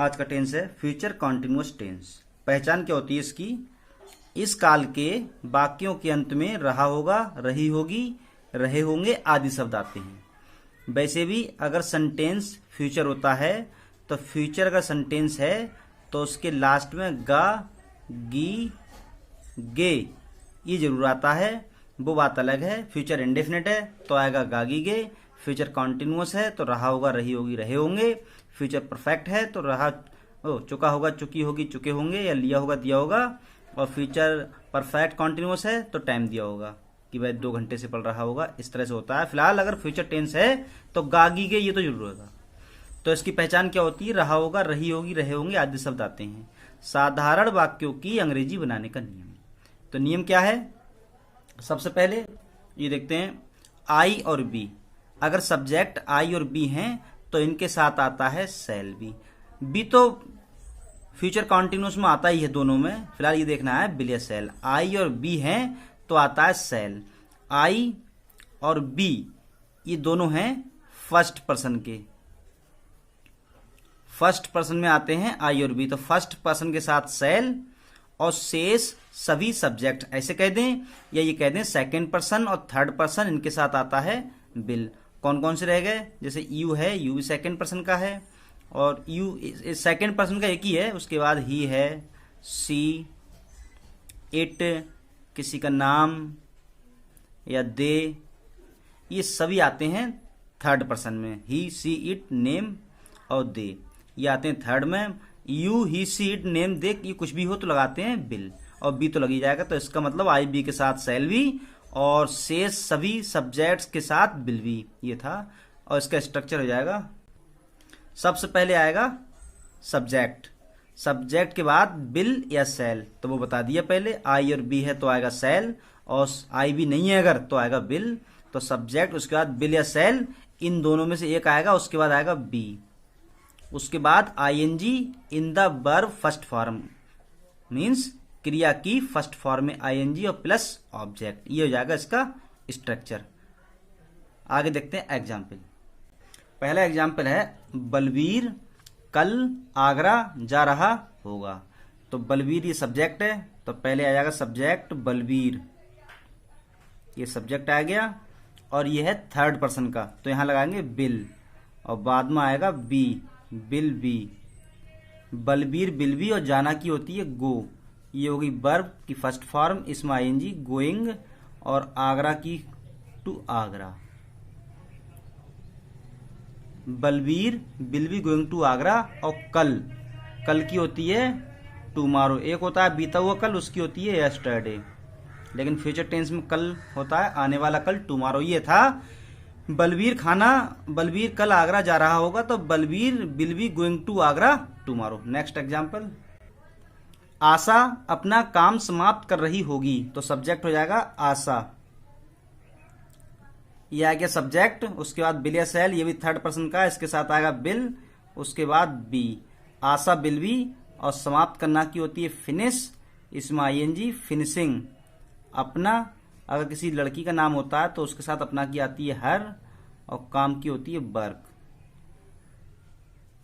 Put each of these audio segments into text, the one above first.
आज का टेंस है फ्यूचर कॉन्टिन्यूअस टेंस। पहचान क्या होती है इसकी? इस काल के वाक्यों के अंत में रहा होगा, रही होगी, रहे होंगे आदि शब्द आते हैं। वैसे भी अगर सेंटेंस फ्यूचर होता है तो फ्यूचर का सेंटेंस है तो उसके लास्ट में गा, गी, गे ये जरूर आता है, वो बात अलग है। फ्यूचर इंडेफिनिट है तो आएगा गागी गे। फ्यूचर कॉन्टिन्यूअस है तो रहा होगा, रही होगी, रहे होंगे। फ्यूचर परफेक्ट है तो रहा चुका होगा, चुकी होगी, चुके होंगे, या लिया होगा, दिया होगा। और फ्यूचर परफेक्ट कॉन्टिन्यूअस है तो टाइम दिया होगा कि भाई 2 घंटे से पढ़ रहा होगा, इस तरह से होता है। फिलहाल अगर फ्यूचर टेंस है तो गागी गे ये तो जरूर होगा। तो इसकी पहचान क्या होती है? रहा होगा, रही होगी, रहे होंगे आदि शब्द आते हैं। साधारण वाक्यों की अंग्रेजी बनाने का नियम। तो नियम क्या है? सबसे पहले ये देखते हैं आई और बी। अगर सब्जेक्ट आई और बी हैं तो इनके साथ आता है सेल बी। बी तो फ्यूचर कॉन्टिन्यूअस में आता ही है दोनों में, फिलहाल ये देखना है बिल या सेल। आई और बी हैं तो आता है सेल। आई और बी ये दोनों हैं फर्स्ट पर्सन के, फर्स्ट पर्सन में आते हैं आई और बी। तो फर्स्ट पर्सन के साथ सेल और शेष सभी सब्जेक्ट ऐसे कह दें, या ये कह दें सेकंड पर्सन और थर्ड पर्सन इनके साथ आता है बिल। कौन कौन से रह गए? जैसे यू है, यू भी सेकंड पर्सन का है और यू सेकंड पर्सन का एक ही है। उसके बाद ही है, सी, इट, किसी का नाम या दे, ये सभी आते हैं थर्ड पर्सन में। ही, सी, इट, नेम और दे ये आते हैं थर्ड में। You, he, she, it, name, they ये कुछ भी हो तो लगाते हैं बिल, और बी तो लगी जाएगा। तो इसका मतलब आई बी के साथ सेल बी और शेष सभी सब्जेक्ट्स के साथ बिल बी, ये था। और इसका स्ट्रक्चर हो जाएगा, सबसे पहले आएगा सब्जेक्ट, सब्जेक्ट के बाद बिल या सेल, तो वो बता दिया पहले। आई और बी है तो आएगा सेल, और आई बी नहीं है अगर तो आएगा बिल। तो सब्जेक्ट, उसके बाद बिल या सेल, इन दोनों में से एक आएगा, उसके बाद आएगा बी। उसके बाद ING in the verb first form, means क्रिया की फर्स्ट फॉर्म में आईएनजी और प्लस ऑब्जेक्ट, ये हो जाएगा इसका स्ट्रक्चर। आगे देखते हैं एग्जाम्पल। पहला एग्जाम्पल है बलवीर कल आगरा जा रहा होगा। तो बलवीर ये सब्जेक्ट है तो पहले आ जाएगा सब्जेक्ट बलवीर, ये सब्जेक्ट आ गया। और ये है थर्ड पर्सन का तो यहां लगाएंगे बिल, और बाद में आएगा be, will be. Balbir will be और जाना की होती है गो, ये होगी वर्ब की फर्स्ट फॉर्म, इसमें आईएनजी गोइंग, और आगरा की to Agra. Balbir will be going to Agra. और कल, कल की होती है टुमारो। एक होता है बीता हुआ कल, उसकी होती है यस्टरडे, लेकिन फ्यूचर टेंस में कल होता है आने वाला कल, टुमारो। ये था बलबीर कल आगरा जा रहा होगा, तो Balbir will be going to Agra tomorrow. Next example, Asha अपना काम समाप्त कर रही होगी। तो सब्जेक्ट हो जाएगा आशा, ये आ गया सब्जेक्ट। उसके बाद बिल या सेल, ये भी थर्ड पर्सन का, इसके साथ आएगा बिल। उसके बाद बी, आशा बिल बी, और समाप्त करना की होती है फिनिश, इसमें आईएनजी फिनिशिंग। अपना, अगर किसी लड़की का नाम होता है तो उसके साथ अपना की आती है हर, और काम की होती है work.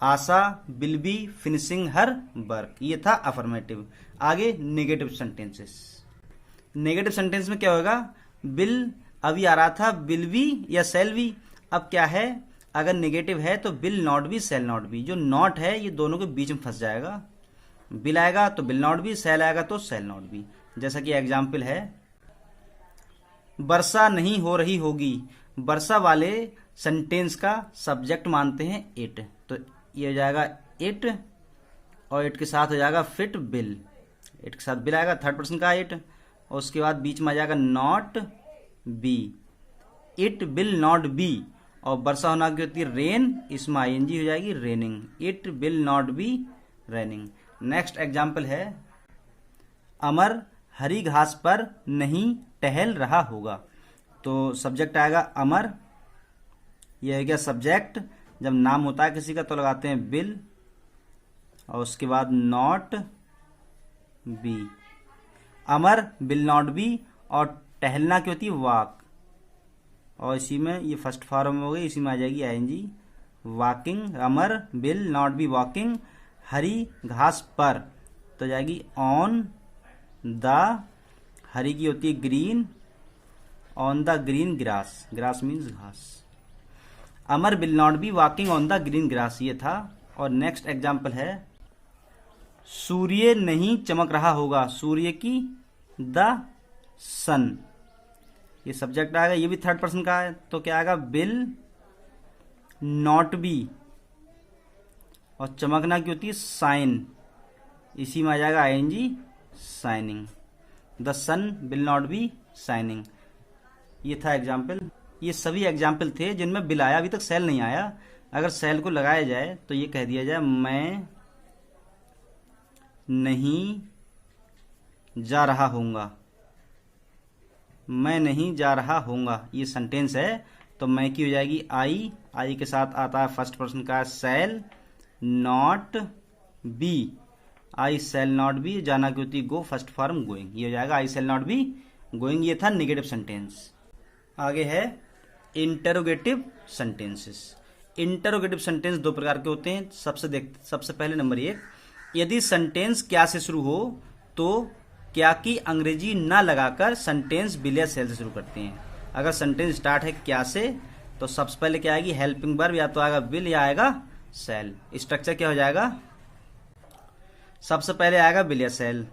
Asha will be finishing her work, ये था अफर्मेटिव। आगे नेगेटिव सेंटेंसेस। नेगेटिव सेंटेंस में क्या होगा? बिल अभी आ रहा था विल बी या सेल बी। अब क्या है, अगर नेगेटिव है तो will not be, shall not be. जो नॉट है ये दोनों के बीच में फंस जाएगा। बिल आएगा तो बिल नॉट बी, सेल आएगा तो सेल नॉट बी। जैसा कि एग्जाम्पल है, वर्षा नहीं हो रही होगी। वर्षा वाले सेंटेंस का सब्जेक्ट मानते हैं इट, तो ये हो जाएगा इट, और इट के साथ हो जाएगा फिट बिल। इट के साथ बिल आएगा, थर्ड पर्सन का इट, और उसके बाद बीच में आ जाएगा not be. It will not B, और वर्षा होना की होती है रेन, इसमें आईएनजी हो जाएगी raining. It will not B raining. Next example है, अमर हरी घास पर नहीं टहल रहा होगा। तो सब्जेक्ट आएगा अमर, यह हो गया सब्जेक्ट। जब नाम होता है किसी का तो लगाते हैं बिल, और उसके बाद not be. Amar will not B, और टहलना की होती है वॉक, और इसी में ये फर्स्ट फॉर्म हो गई, इसी में आ जाएगी ING walking. Amar will not be walking. हरी घास पर, तो जाएगी ऑन द, हरी की होती है green, on the green grass, grass means घास। Amar will not be walking on the green grass, ये था। और नेक्स्ट एग्जाम्पल है सूर्य नहीं चमक रहा होगा, सूर्य की द सन, ये सब्जेक्ट आएगा, ये भी थर्ड पर्सन का है, तो क्या आएगा विल नॉट बी, और चमकना की होती है साइन, इसी में आ जाएगा ING shining, the sun will not be shining. ये था एग्जाम्पल। ये सभी एग्जाम्पल थे जिनमें विल आया, अभी तक सेल नहीं आया। अगर सेल को लगाया जाए तो ये कह दिया जाए मैं नहीं जा रहा हूँगा, मैं नहीं जा रहा हूँगा, ये सेंटेंस है, तो मैं की हो जाएगी आई, आई के साथ आता है फर्स्ट पर्सन का shall not be, I shall not be, जाना की होती गो, फर्स्ट फॉर्म गोइंग, ये हो जाएगा आई सेल नॉट बी गोइंग। ये था नेगेटिव सेंटेंस। आगे है इंटरोगेटिव सेंटेंसेस। इंटरोगेटिव सेंटेंस दो प्रकार के होते हैं। सबसे पहले नंबर 1, यदि सेंटेंस क्या से शुरू हो तो क्या की अंग्रेजी ना लगाकर सेंटेंस विल या सेल से शुरू करते हैं। अगर सेंटेंस स्टार्ट है क्या से तो सबसे पहले क्या आएगी हेल्पिंग वर्ब, या तो आएगा विल या आएगा सेल। स्ट्रक्चर क्या हो जाएगा, सबसे पहले आएगा विल या सेल,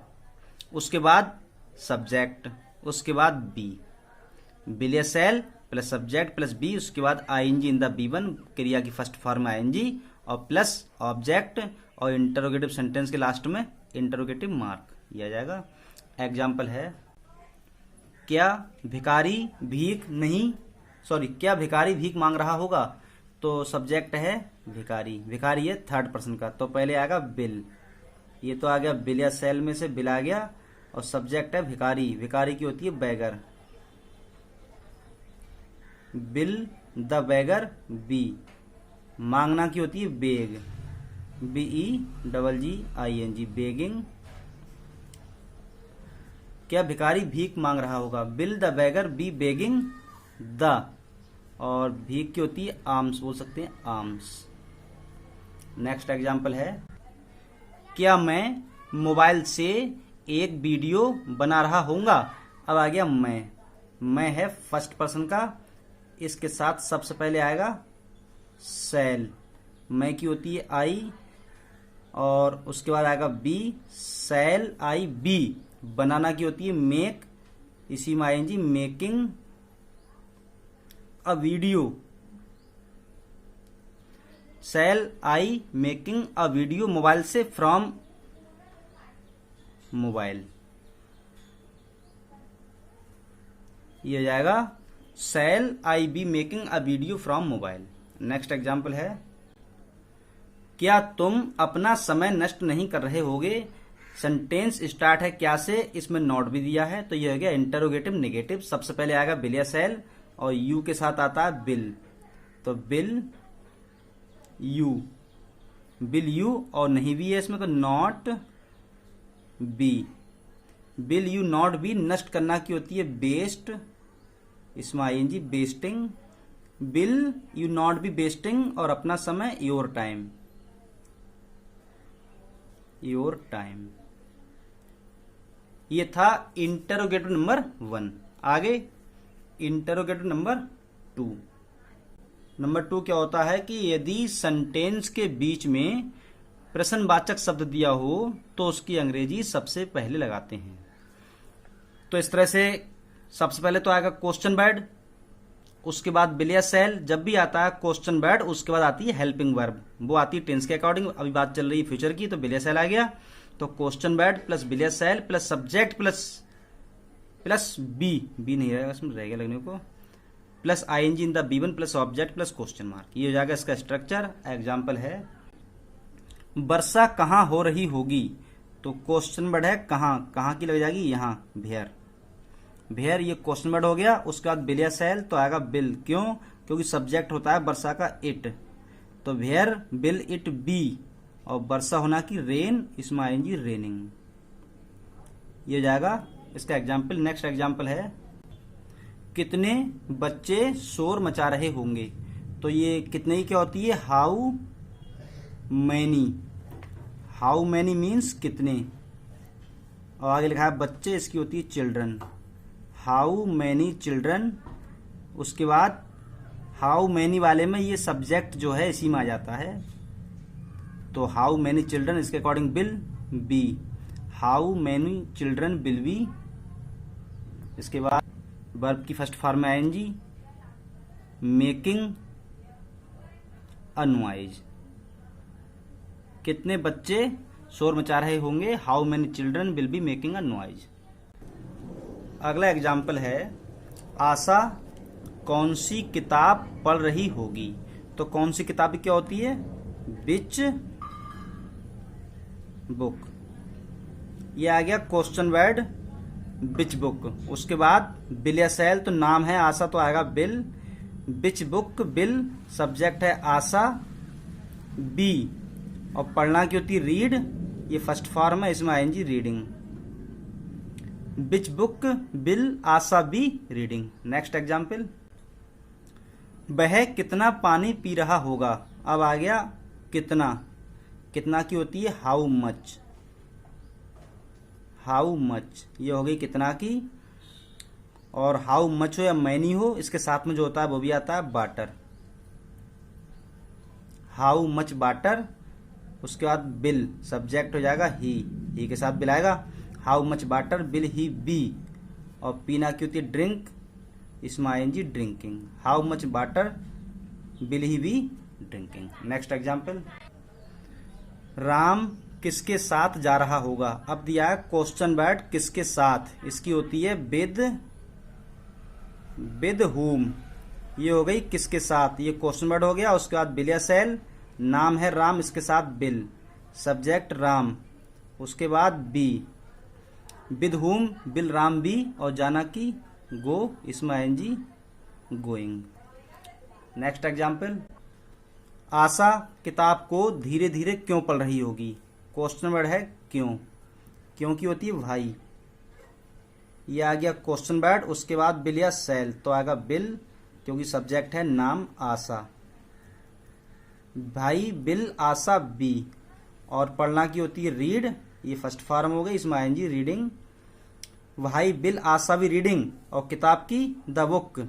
उसके बाद सब्जेक्ट, उसके बाद बी, विल या shall plus subject plus be, उसके बाद आईएनजी इन द बी1, क्रिया की फर्स्ट फॉर्म आईएनजी, और प्लस ऑब्जेक्ट, और इंटरोगेटिव सेंटेंस के लास्ट में इंटरोगेटिव मार्क, यह आ जाएगा। एग्जाम्पल है क्या भिखारी भीख मांग रहा होगा, तो सब्जेक्ट है भिखारी, भिखारी है थर्ड पर्सन का, तो पहले आएगा बिल, ये तो आ गया बिल या सेल में से बिल आ गया, और सब्जेक्ट है भिखारी, भिखारी की होती है बेगर, बिल द बेगर बी, मांगना की होती है बेग, BEGGING बेगिंग। क्या भिखारी भीख मांग रहा होगा, will the beggar be begging the, और भीख की होती है आर्म्स, बोल सकते हैं आर्म्स। नेक्स्ट एग्जाम्पल है क्या मैं मोबाइल से एक वीडियो बना रहा हूँगा। अब आ गया मैं है फर्स्ट पर्सन का, इसके साथ सबसे पहले आएगा सेल, मैं की होती है आई, और उसके बाद आएगा बी, सेल आई बी, बनाना की होती है मेक, इसी में आएंगी मेकिंग अ वीडियो, सेल आई मेकिंग अ वीडियो मोबाइल से, फ्रॉम मोबाइल, ये हो जाएगा shall I be making a video from mobile. Next example है क्या तुम अपना समय नष्ट नहीं कर रहे होगे। सेंटेंस स्टार्ट है क्या से, इसमें नॉट भी दिया है, तो ये हो गया इंटरोगेटिव नेगेटिव। सबसे पहले आएगा बिल या सेल, और यू के साथ आता है बिल, तो बिल यू, और नहीं भी है इसमें तो not be, will you not be, नष्ट करना की होती है बेस्ट, इसमें ING wasting, will you not be wasting, और अपना समय योर टाइम, ये था इंटरोगेटिव नंबर 1। आगे इंटरोगेटिव नंबर 2। नंबर 2 क्या होता है कि यदि सेंटेंस के बीच में प्रश्नवाचक शब्द दिया हो तो उसकी अंग्रेजी सबसे पहले लगाते हैं। तो इस तरह से सबसे पहले तो आएगा क्वेश्चन वर्ड, उसके बाद विल या सेल, जब भी आता है क्वेश्चन वर्ड उसके बाद आती है हेल्पिंग वर्ब, वो आती है टेंस के अकॉर्डिंग, अभी बात चल रही है फ्यूचर की, तो विल या सेल आ गया, तो क्वेश्चन वर्ड प्लस विल या shall plus subject plus be नहीं रहेगा इसमें, रहेगा लगने को, प्लस आईएनजी इन द बी1 plus object plus question mark, ये हो जाएगा इसका स्ट्रक्चर। एग्जाम्पल है वर्षा कहाँ हो रही होगी, तो क्वेश्चन वर्ड है कहाँ की लग जाएगी यहाँ भेयर, ये क्वेश्चन वर्ड हो गया। उसके बाद बिल या सेल तो आएगा बिल, क्योंकि सब्जेक्ट होता है वर्षा का इट, तो भेयर बिल इट बी, और वर्षा होना की रेन, इसमें आएंगी रेनिंग, ये हो जाएगा इसका एग्जाम्पल। नेक्स्ट एग्जाम्पल है कितने बच्चे शोर मचा रहे होंगे, तो ये कितने की क्या होती है how many, how many means कितने, और आगे लिखा है बच्चे, इसकी होती है चिल्ड्रन। हाउ मैनी चिल्ड्रन, उसके बाद हाउ मैनी वाले में ये सब्जेक्ट जो है इसी में आ जाता है, तो हाउ मैनी चिल्ड्रन इसके according will be. How many children will be, इसके बाद वर्ब की फर्स्ट फॉर्म में आईएनजी, मेकिंग अ नॉइज, कितने बच्चे शोर मचा रहे होंगे, how many children will be making a noise. अगला एग्जाम्पल है, आशा कौन सी किताब पढ़ रही होगी। तो कौन सी किताब क्या होती है, विच बुक। ये आ गया क्वेश्चन वर्ड विच बुक। उसके बाद बिल या सेल, तो नाम है आशा तो आएगा बिल। विच बुक, बिल सब्जेक्ट है आशा, बी और पढ़ना की होती है रीड, ये फर्स्ट फॉर्म है, इसमें आएंगी reading. Which book will Asha be reading. Next example, वह कितना पानी पी रहा होगा। अब आ गया कितना, कितना की होती है हाउ मच। हाउ मच ये हो गई कितना की, और हाउ मच हो या मैनी हो, इसके साथ में जो होता है वो भी आता है वाटर। हाउ मच वाटर, उसके बाद बिल सब्जेक्ट हो जाएगा ही के साथ बिल आएगा। How much water will he be, और पीना की होती है ड्रिंक, इसमें आएंगी drinking. How much water will he be drinking. Next example, Ram किसके साथ जा रहा होगा। अब दिया है क्वेश्चन वर्ड किसके साथ, इसकी होती है विद हुम। ये हो गई किसके साथ, ये क्वेश्चन वर्ड हो गया। उसके बाद बिल या सेल, नाम है राम, इसके साथ बिल, सब्जेक्ट राम, उसके बाद be, with whom will Ram be, और जाना की गो, इसमें आएंगी गोइंग। नेक्स्ट एग्जाम्पल, आशा किताब को धीरे धीरे क्यों पढ़ रही होगी। क्वेश्चन वर्ड है क्यों, क्यों की होती है भाई। ये आ गया क्वेश्चन वर्ड। उसके बाद बिल या सेल, तो आएगा बिल क्योंकि सब्जेक्ट है नाम आशा, भाई बिल आशा बी, और पढ़ना की होती है रीड, ये फर्स्ट फॉर्म हो गई, इसमें आएंगी रीडिंग। भाई बिल आशा भी रीडिंग, और किताब की द बुक,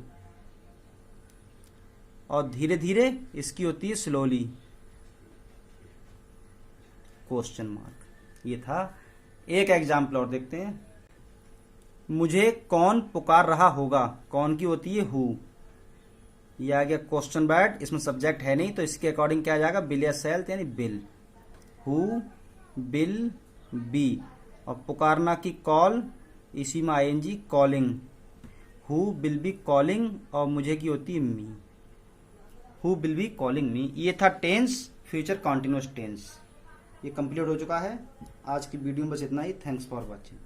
और धीरे धीरे इसकी होती है स्लोली, क्वेश्चन मार्क। ये था। एक एग्जाम्पल और देखते हैं, मुझे कौन पुकार रहा होगा। कौन की होती है हु। ये आ गया क्वेश्चन वर्ड, इसमें सब्जेक्ट है नहीं, तो इसके अकॉर्डिंग क्या आ जाएगा बिल या सेल, यानी बिल। हु बिल बी, और पुकारना की कॉल, इसी में ING calling. Who will be calling, और मुझे की होती है me, who will be calling me. ये था टेंस, फ्यूचर कॉन्टिन्यूअस टेंस। ये कंप्लीट हो चुका है। आज की वीडियो में बस इतना ही। Thanks for watching.